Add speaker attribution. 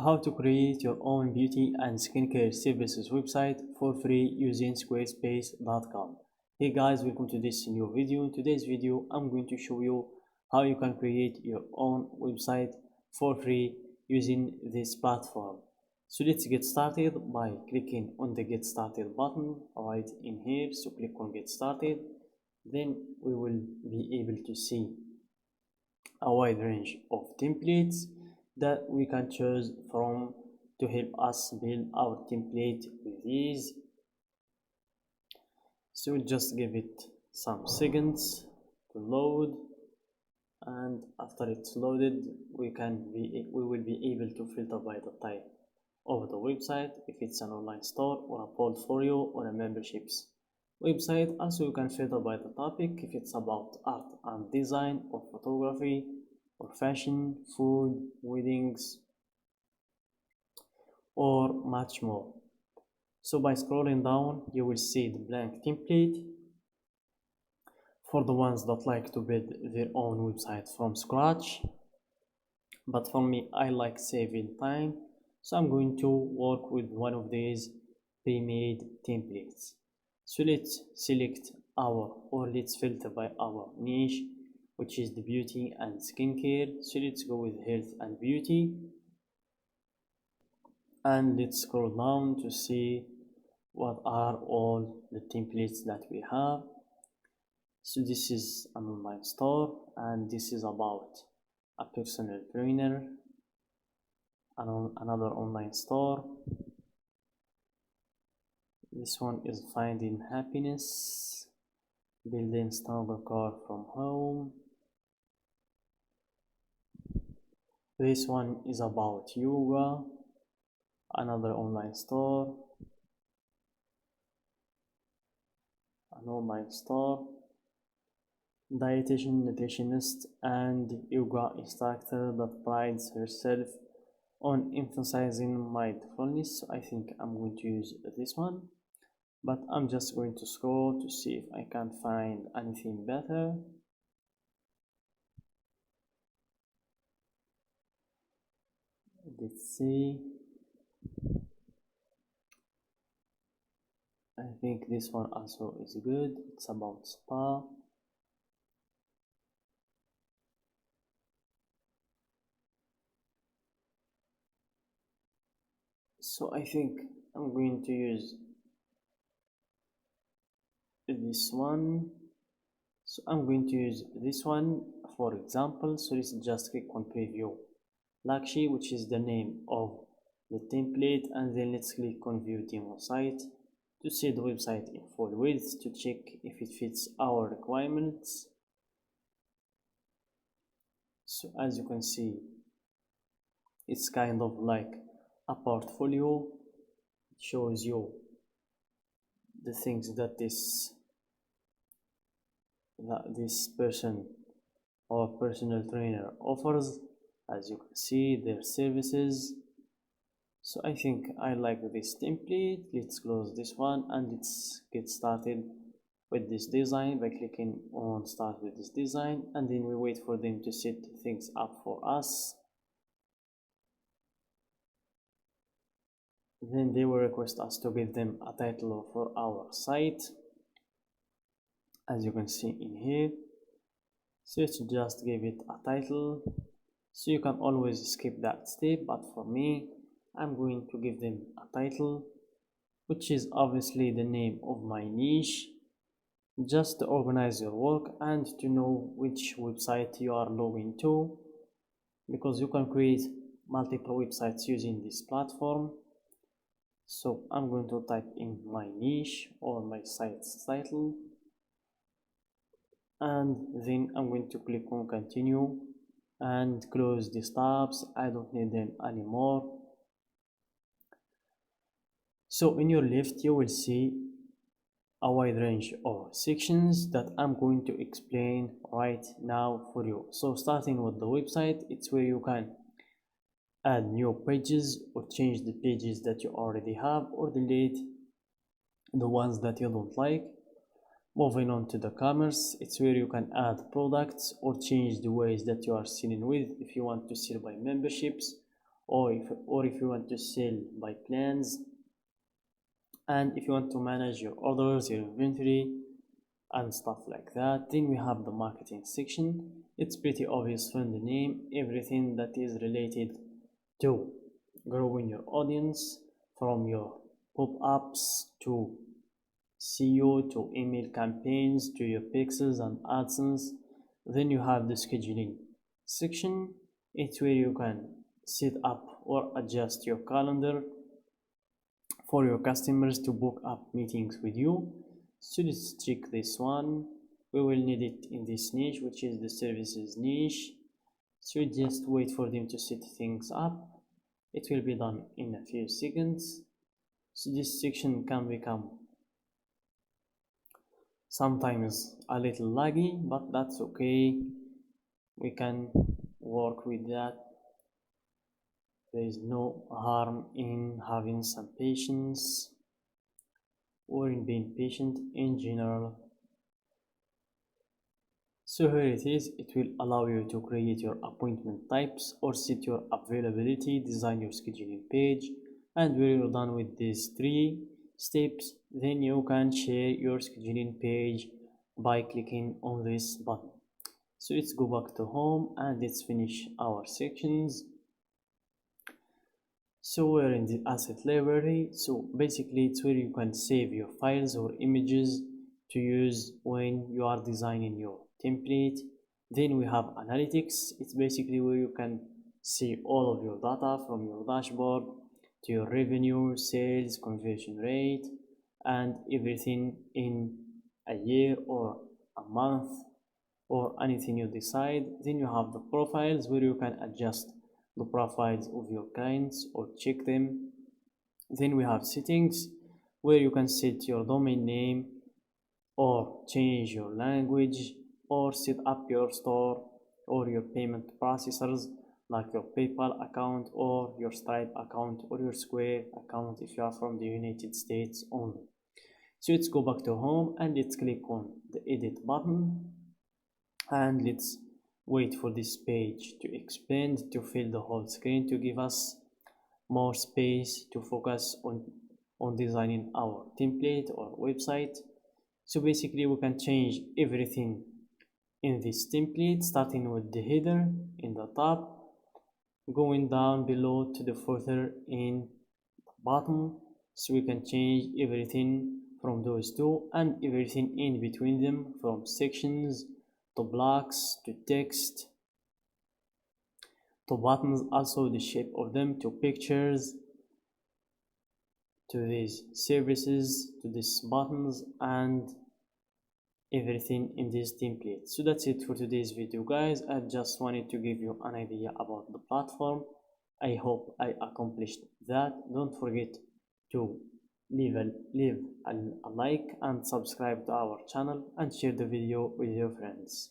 Speaker 1: how to create your own beauty and skincare services website for free using squarespace.com. Hey guys, welcome to this new video. In today's video I'm going to show you how you can create your own website for free using this platform. So let's get started by clicking on the get started button right in here. So click on get started, then we will be able to see a wide range of templates that we can choose from to help us build our template with ease. So we'll just give it some seconds to load, and after it's loaded we will be able to filter by the type of the website, if it's an online store or a portfolio or a memberships website. Also you can filter by the topic, if it's about art and design or photography or fashion, food, weddings, or much more. So by scrolling down you will see the blank template for the ones that like to build their own website from scratch. But for me, I like saving time, so I'm going to work with one of these pre-made templates. So let's select let's filter by our niche, which is the beauty and skincare. So let's go with health and beauty, and let's scroll down to see what are all the templates that we have. So this is an online store, and this is about a personal trainer, another online store. This one is finding happiness, building stronger car from home. This one is about yoga, another online store, an online store, dietitian, nutritionist, and yoga instructor that prides herself on emphasizing mindfulness. So I think I'm going to use this one, but I'm just going to scroll to see if I can find anything better. Let's see. I think this one also is good. It's about spa. So I think I'm going to use this one. So I'm going to use this one for example. So let's just click on preview Lakshi, which is the name of the template, and then let's click on view demo site to see the website in full width to check if it fits our requirements. So as you can see, it's kind of like a portfolio. It shows you the things that this person or personal trainer offers. As you can see, their services. So I think I like this template. Let's close this one and let's get started with this design by clicking on start with this design, and then we wait for them to set things up for us. Then they will request us to give them a title for our site, as you can see in here. So let's just give it a title. So you can always skip that step, but for me I'm going to give them a title, which is obviously the name of my niche, just to organize your work and to know which website you are logging to, because you can create multiple websites using this platform. So I'm going to type in my niche or my site's title, and then I'm going to click on continue and close these tabs. I don't need them anymore. So in your left you will see a wide range of sections that I'm going to explain right now for you. So starting with the website, it's where you can add new pages or change the pages that you already have or delete the ones that you don't like. Moving on to the commerce, it's where you can add products or change the ways that you are selling with, if you want to sell by memberships or if you want to sell by plans, and if you want to manage your orders, your inventory, and stuff like that. Then we have the marketing section. It's pretty obvious from the name, everything that is related to growing your audience, from your pop-ups to SEO to email campaigns to your pixels and AdSense. Then you have the scheduling section. It's where you can set up or adjust your calendar for your customers to book up meetings with you. So let's check this one. We will need it in this niche, which is the services niche. So just wait for them to set things up. It will be done in a few seconds. So this section can become sometimes a little laggy, but that's okay. We can work with that. There is no harm in having some patience or in being patient in general. So here it is. It will allow you to create your appointment types or set your availability, design your scheduling page, and when you're done with these 3 steps, then you can share your scheduling page by clicking on this button. So let's go back to home and let's finish our sections. So we're in the asset library. So basically it's where you can save your files or images to use when you are designing your template. Then we have analytics. It's basically where you can see all of your data, from your dashboard to your revenue, sales, conversion rate, and everything in a year or a month or anything you decide. Then you have the profiles, where you can adjust the profiles of your clients or check them. Then we have settings, where you can set your domain name or change your language or set up your store or your payment processors, like your PayPal account or your Stripe account or your Square account if you are from the United States only. So let's go back to home and let's click on the edit button, and let's wait for this page to expand to fill the whole screen, to give us more space to focus on designing our template or website. So basically we can change everything in this template, starting with the header in the top, going down below to the footer in the bottom. So we can change everything from those 2 and everything in between them, from sections to blocks to text to buttons, also the shape of them, to pictures, to these services, to these buttons, and everything in this template. So that's it for today's video, guys. I just wanted to give you an idea about the platform. I hope I accomplished that. Don't forget to leave a like and subscribe to our channel and share the video with your friends.